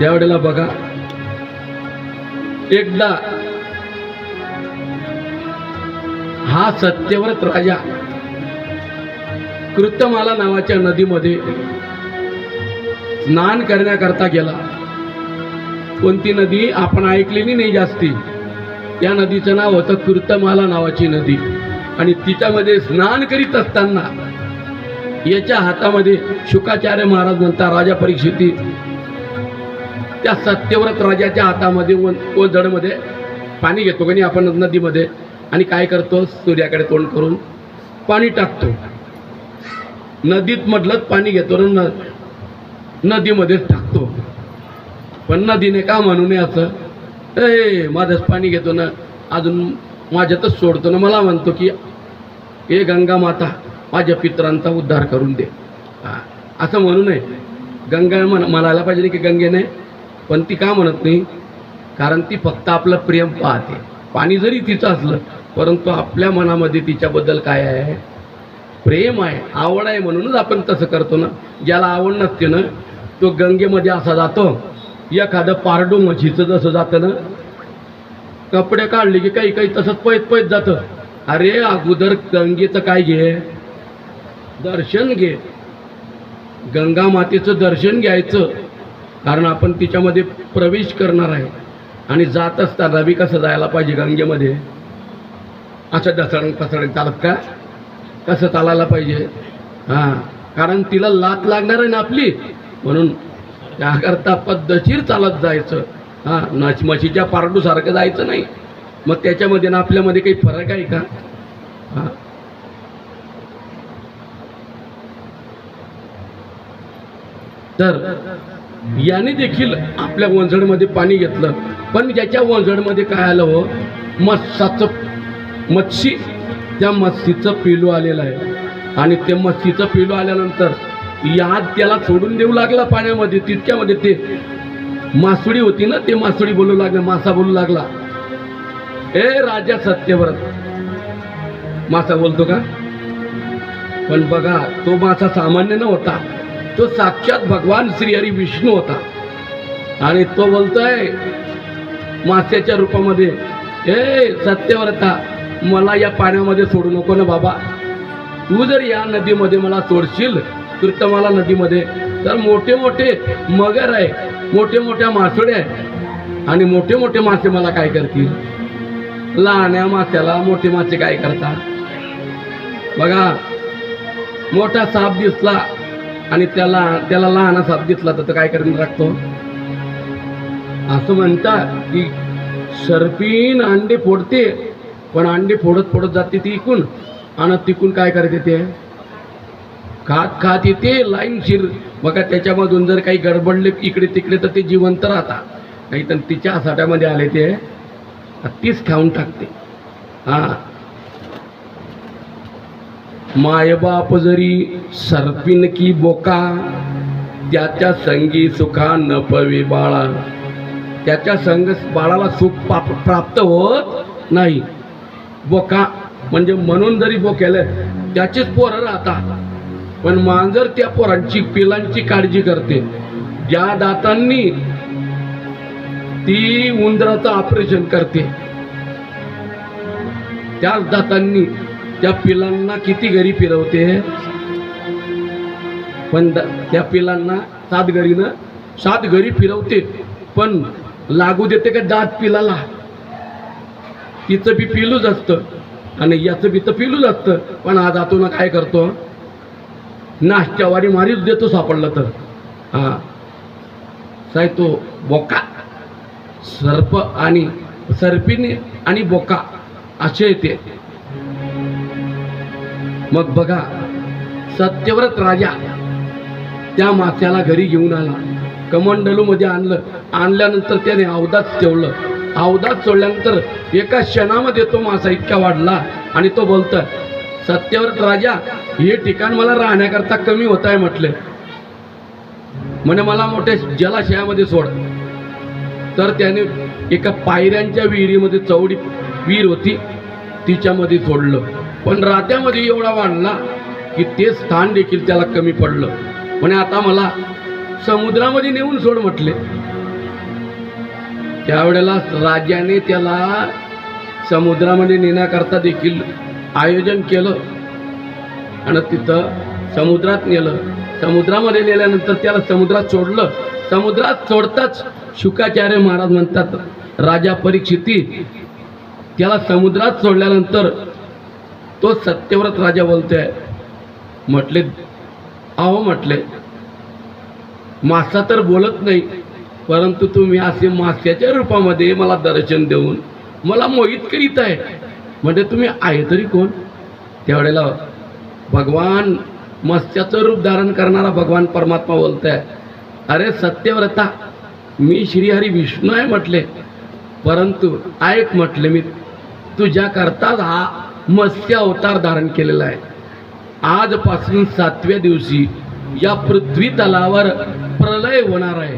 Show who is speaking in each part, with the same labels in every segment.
Speaker 1: त्यावेळेला बघा एकदा हा सत्यव्रत राजा कृतमाला नावाच्या नदीमध्ये स्नान करण्याकरता गेला. कोणती नदी आपण ऐकलेली नाही जास्ती. त्या नदीचं नाव होतं कृतमाला नावाची नदी. आणि तिच्यामध्ये स्नान करीत असताना याच्या हातामध्ये शुकाचार्य महाराज म्हणतात राजा परीक्षिती त्या सत्यव्रत राजाच्या हातामध्ये ओझडमध्ये पाणी घेतो की नाही आपण नदीमध्ये आणि काय करतो सूर्याकडे तोंड करून पाणी टाकतो. नदीत मधलंच पाणी घेतो ना नदीमध्येच टाकतो. पण नदीने का म्हणू नये असं माझंच पाणी घेतो ना अजून माझ्यातच सोडतो ना. मला म्हणतो की हे गंगा माता माझ्या पितरांचा उद्धार करून दे असं म्हणू नये. गंगा म्हणायला पाहिजे की गंगेने. पण ती का म्हणत नाही कारण ती फक्त आपलं प्रेम पाहते. पाणी जरी तिचं असलं परंतु आपल्या मनामध्ये तिच्याबद्दल काय आहे प्रेम आहे आवड आहे म्हणूनच आपण तसं करतो ना. ज्याला आवड नसते ना तो गंगेमध्ये असा जातो एखादं पारडू म्हशीचं जसं जातं ना कपडे काढले की काही काही तसंच पैत पैत जातं. अरे अगोदर गंगेचं काय घे दर्शन घे. गंगा मातेचं दर्शन घ्यायचं कारण आपण तिच्यामध्ये प्रवेश करणार आहे. आणि जात असताना बी कसं जायला पाहिजे गंगेमध्ये असं ढसळण पसरण चालत का कसं चालायला पाहिजे कारण तिला लात लागणार आहे ना आपली म्हणून त्याकरता पद्धतशीर चालत जायचं. म्हशीच्या पारडूसारखं जायचं नाही. मग त्याच्यामध्ये ना आपल्यामध्ये काही फरक आहे का तर याने देखील आपल्या वंजडमध्ये पाणी घेतलं. पण ज्याच्या वंजडमध्ये काय आलं हो मच्छी त्या मच्छीचं पिलू आलेलं आहे. आणि ते मच्छीचं पिलू आल्यानंतर याद त्याला सोडून देऊ लागला पाण्यामध्ये. तितक्यामध्ये ते मासुडी होती ना ते मासुडी बोलू लागला मासा बोलू लागला ए राजा सत्यव्रत. मासा बोलतो का पण बघा तो मासा सामान्य नव्हता. तो साक्षात भगवान श्रीहरी विष्णू होता. आणि तो बोलतोय मास्याच्या रूपामध्ये ए सत्यव्रता मला या पाण्यामध्ये सोडू नको ना बाबा. तू जर या नदीमध्ये मला सोडशील कृतमाला नदीमध्ये तर मोठे मोठे मगर आहे मोठे मोठ्या मासोड्या आहे आणि मोठे मोठे मासे मला काय करतील. लहान्या मास्याला मोठे मासे काय करतात. बघा मोठा साप दिसला आणि त्याला लहान साप दिसला तर काय करून टाकतो. असं म्हणतात की सर्पीन अंडे फोडते पण अंडे फोडत फोडत जाते ती इकून आणि तिकून काय करते ते खात खात येते लाईनशीर. बघा त्याच्यामधून जर काही गडबडले इकडे तिकडे तर ते जिवंत राहतात. नाही तर तिच्या साठ्यामध्ये आले ते तीच खाऊन टाकते. मायबाप जरी सर्पिन की बोका त्याच्या संगी सुखा न पवे बाळा. त्याच्या संग बाळाला सुख प्राप्त होत नाही. बोका म्हणजे म्हणून जरी बोक्याला त्याचेच पोरं राहतात. पण मांजर त्या पोरांची पिलांची काळजी करते. ज्या दातांनी ती उंदराचं ऑपरेशन करते त्याच दातांनी त्या पिलांना किती घरी फिरवते. पण त्या पिलांना 7 घरी फिरवते पण लागू देते का दात पिलाला. तिचं बी पिलूच असतं आणि याचं बी तर पिलूच असतं. पण हा जातो ना काय करतो नाश्त्यावारी मारीच देतो सापडलं तर. साय तो बोका सर्प आणि सर्पिणी आणि बोका असे येते. मग बघा सत्यव्रत राजा त्या मास्याला घरी घेऊन आला. कमंडलू मध्ये आणल्यानंतर त्याने अवधात ठेवलं. अवधात सोडल्यानंतर एका क्षणामध्ये तो मासा इतका वाढला आणि तो बोलतोय सत्यव्रत राजा हे ठिकाण मला राहण्याकरता कमी होत आहे म्हटले. म्हणे मला मोठ्या जलाशयामध्ये सोड. तर त्याने एका पायऱ्यांच्या विहिरीमध्ये चौडी विहीर होती तिच्यामध्ये सोडलं. पण रात्यामध्ये एवढा वाढला की ते स्थान देखील त्याला कमी पडलं. म्हणे आता मला समुद्रामध्ये नेऊन सोड म्हटले. त्यावेळेला राजाने त्याला समुद्रामध्ये नेण्याकरता देखील आयोजन केलं आणि तिथं समुद्रात नेलं. समुद्रामध्ये नेल्यानंतर त्याला समुद्रात सोडलं. समुद्रात सोडताच शुकाचार्य महाराज म्हणतात, राजा परीक्षिती त्याला समुद्रात सोडल्यानंतर तो सत्यव्रत राजा बोलतोय, म्हटले अहो म्हटले मासा तर बोलत नाही, परंतु तुम्ही असे मास्याच्या रूपामध्ये मला दर्शन देऊन मला मोहित करीत आहे, म्हणजे तुम्ही आहे तरी कोण? त्यावेळेला भगवान मत्स्याचं रूप धारण करणारा भगवान परमात्मा बोलताय, अरे सत्यव्रता मी श्रीहरी विष्णू आहे म्हटले, परंतु ऐक म्हटले मी तुझ्या करताच हा मत्स्य अवतार धारण केलेला आहे. आजपासून 7व्या दिवशी या पृथ्वी तलावर प्रलय होणार आहे.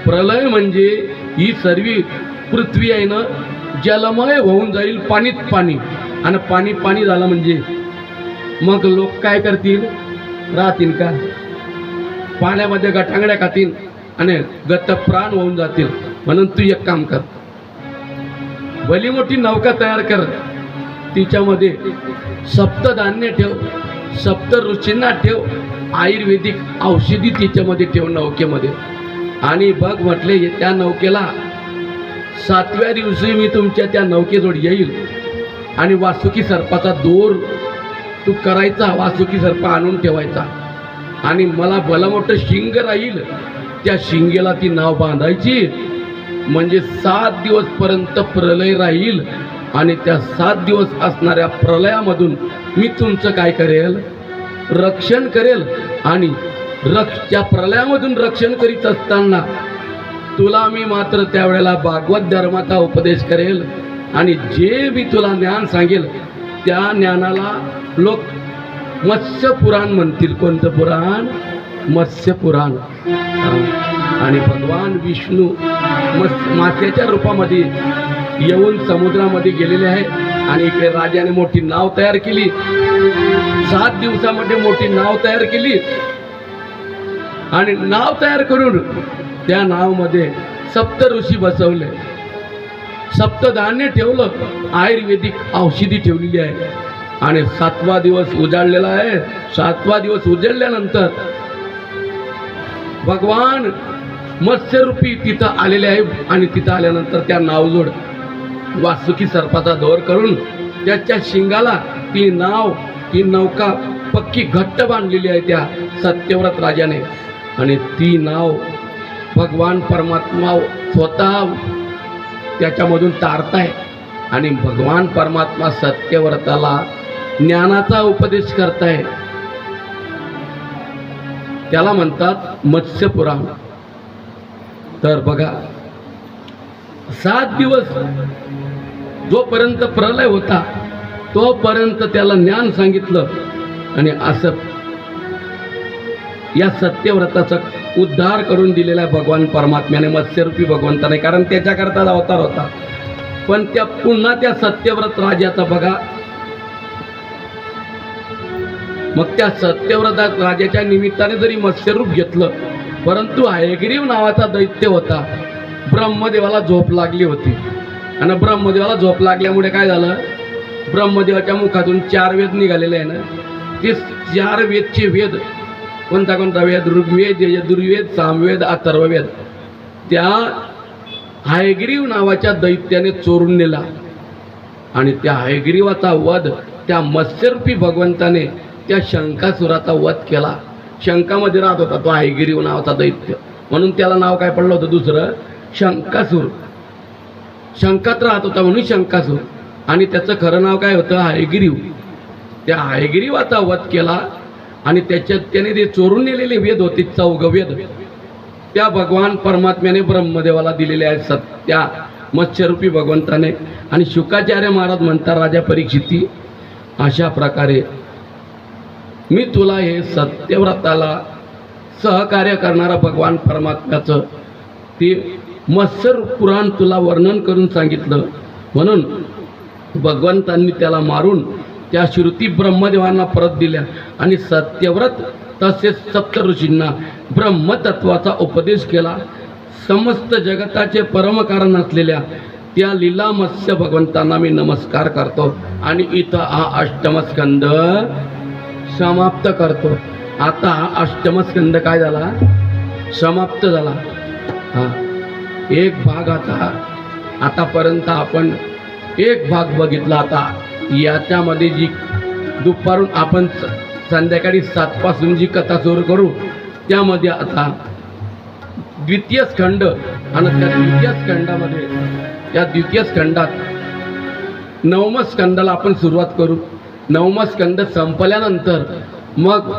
Speaker 1: प्रलय म्हणजे ही सर्व पृथ्वी आहे ना जलमय होऊन जाईल, पाणीत पाणी, आणि पाणी पाणी झालं म्हणजे मग लोक काय करतील? राहतील का? पाण्यामध्ये गटांगड्या खातील आणि गत प्राण होऊन जातील. म्हणून तू एक काम कर, भली मोठी नौका तयार कर, तिच्यामध्ये सप्तधान्य ठेव, सप्त ऋषींना ठेव, आयुर्वेदिक औषधी तिच्यामध्ये ठेव नौकेमध्ये, आणि बघ म्हटले त्या नौकेला 7व्या दिवशी मी तुमच्या त्या नौकेजवळ येईल आणि वासुकी सर्पाचा दोर तू करायचा, वासुकी सर्प आणून ठेवायचा, आणि मला भलं मोठं शिंग राहील त्या शिंगेला ती नाव बांधायची, म्हणजे 7 दिवसपर्यंत प्रलय राहील, आणि त्या 7 दिवस असणाऱ्या प्रलयामधून मी तुमचं काय करेल? रक्षण करेल. आणि त्या प्रलयामधून रक्षण करीत असताना तुला मी मात्र त्यावेळेला भागवत धर्माचा उपदेश करेल, आणि जे मी तुला ज्ञान सांगेल त्या ज्ञानाला लोक मत्स्य पुराण म्हणतील. कोणतं पुराण? मत्स्य पुराण. आणि भगवान विष्णू मास्याच्या रूपामध्ये येऊन समुद्रामध्ये गेलेले आहे, आणि इकडे राजाने मोठी नाव तयार केली. 7 दिवसामध्ये मोठी नाव तयार केली, आणि नाव तयार करून त्या नावमध्ये सप्त ऋषी बसवले, सप्तधान्य ठेवलं, आयुर्वेदिक औषधी ठेवलेली आहे, आणि 7वा दिवस उजाडलेला आहे. 7वा दिवस उजाडल्यानंतर भगवान मत्स्यरूपी तिथं आलेले आहे, आणि तिथं आल्यानंतर त्या नावजोड वासुकी सर्पाचा दोर करून त्याच्या शिंगाला ती नौका पक्की घट्ट बांधलेली आहे त्या सत्यव्रत राजाने, आणि ती नाव भगवान परमात्मा स्वतः त्याच्यामधून तारताय, आणि भगवान परमात्मा सत्यव्रताला ज्ञानाचा उपदेश करताय. त्याला म्हणतात मत्स्य पुराण. तर बघा 7 दिवस जोपर्यंत प्रलय होता तोपर्यंत त्याला ज्ञान सांगितलं, आणि असं या सत्यव्रताचा उद्धार करून दिलेला भगवान परमात्म्याने, मत्स्यरूपी भगवंताने, कारण त्याच्याकरता अवतार होता. पण त्या पुन्हा त्या सत्यव्रत राजाचा बघा, मग त्या सत्यव्रत राजाच्या निमित्ताने जरी मत्स्यरूप घेतलं, परंतु हयग्रीव नावाचा दैत्य होता. ब्रह्मदेवाला झोप लागली होती, आणि ब्रह्मदेवाला झोप लागल्यामुळे काय झालं? ब्रह्मदेवाच्या मुखातून 4 वेद निघालेले आहे ना, ते 4 वेदचे वेद कोणता कोणता वेद? ऋग्वेद, यजुर्वेद, सामवेद, अथर्ववेद त्या हयग्रीव नावाच्या दैत्याने चोरून नेला, आणि त्या हयग्रीवाचा वध त्या मत्स्यरूपी भगवंताने त्या शंकासुराचा वध केला. शंकामध्ये राहत होता तो हयग्रीव नावाचा दैत्य, म्हणून त्याला नाव काय पडलं होतं दुसरं? शंकासूर. शंकात राहत होता म्हणून शंकासूर, आणि त्याचं खरं नाव काय होतं? हयग्रीव. त्या हयग्रीवाचा वध केला, आणि त्याने जे चोरून नेलेले वेद होते 4 वेद त्या भगवान परमात्म्याने ब्रह्मदेवाला दिलेले आहेत, त्या मत्स्यरूपी भगवंताने. आणि शुकाचार्य महाराज म्हणतात, राजा परीक्षिती अशा प्रकारे मी तुला हे सत्यव्रताला सहकार्य करणारा भगवान परमात्म्याचं ते मत्स्य पुराण तुला वर्णन करून सांगितलं, म्हणून भगवंतांनी त्याला मारून त्या श्रुती ब्रह्मदेवांना परत दिल्या, आणि सत्यव्रत तसेच सप्त ऋषींना ब्रह्मतत्वाचा उपदेश केला. समस्त जगताचे परमकारण असलेल्या त्या लीला मत्स्य भगवंतांना मी नमस्कार करतो आणि इथं हा अष्टमस्कंद समाप्त करतो. आता हा अष्टमस्कंद काय झाला, समाप्त झाला. हा एक भाग आतापर्यंत आपण एक भाग बघितला. आता याच्यामध्ये जी दुपारून आपण संध्याकाळी 7 पासून जी कथा सुरू करू त्यामध्ये आता द्वितीय स्कंद आणि त्या द्वितीय स्कंदामध्ये या द्वितीय स्कंदात 9व्या स्कंदाला आपण सुरुवात करू. 9वा स्कंद संपल्यानंतर मग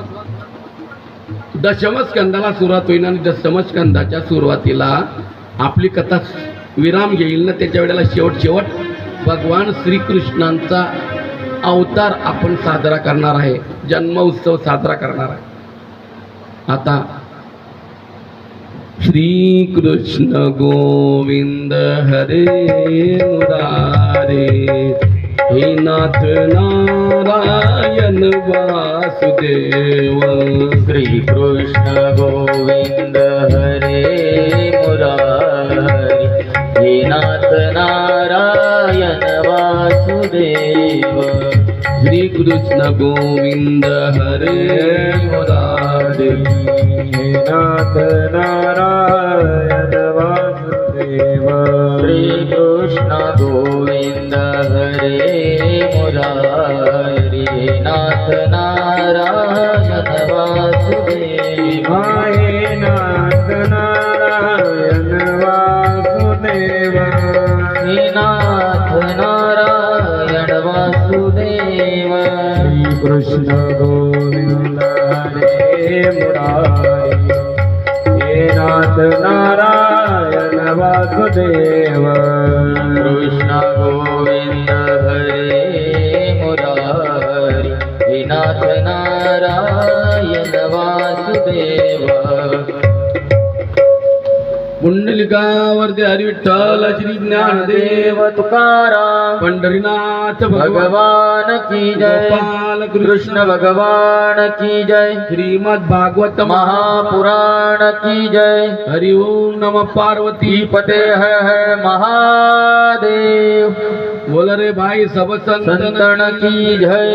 Speaker 1: 10व्या स्कंदाला सुरुवात होईल आणि 10व्या स्कंदाच्या सुरुवातीला आपली कथा विराम घेईल ना. त्याच्या वेळेला शेवट भगवान श्रीकृष्णांचा अवतार आपण साजरा करणार आहे, जन्म उत्सव साजरा करणार आहे. आता श्री कृष्ण गोविंद हरे मुरारे हे नाथ नारायण वासुदेव.
Speaker 2: श्री कृष्ण गोविंद हरे मुरारी हे नाथ नारायण वासुदेव.
Speaker 1: श्री कृष्ण गोविंद हरे मुरारे
Speaker 2: हे नाथ नारायण वासुदेव. श्री कृष्ण गोविंद हरे मुरारी हे नाथ नारायण वासुदेव. हे नाथ नारायण वासुदेव. हे नाथ नारायण वासुदेव. श्री कृष्ण गोविंद हरे मुरारी हे नाथ नारायण वासुदेव. कृष्ण गोविंद हरे मुरारी हे नाथ नारायण वासुदेव.
Speaker 1: पुंडलिकावरती हरी विठ्ठल श्री ज्ञानदेव
Speaker 2: तुकाराम
Speaker 1: पंढरीनाथ
Speaker 2: भगवान की जय.
Speaker 1: गोपाल
Speaker 2: कृष्ण भगवान की जय.
Speaker 1: श्रीमद भागवत
Speaker 2: महापुराण की जय.
Speaker 1: हरि ओम नमः पार्वती
Speaker 2: पते हर महादेव.
Speaker 1: बोल रे भाई सब संतन
Speaker 2: संतन की जय.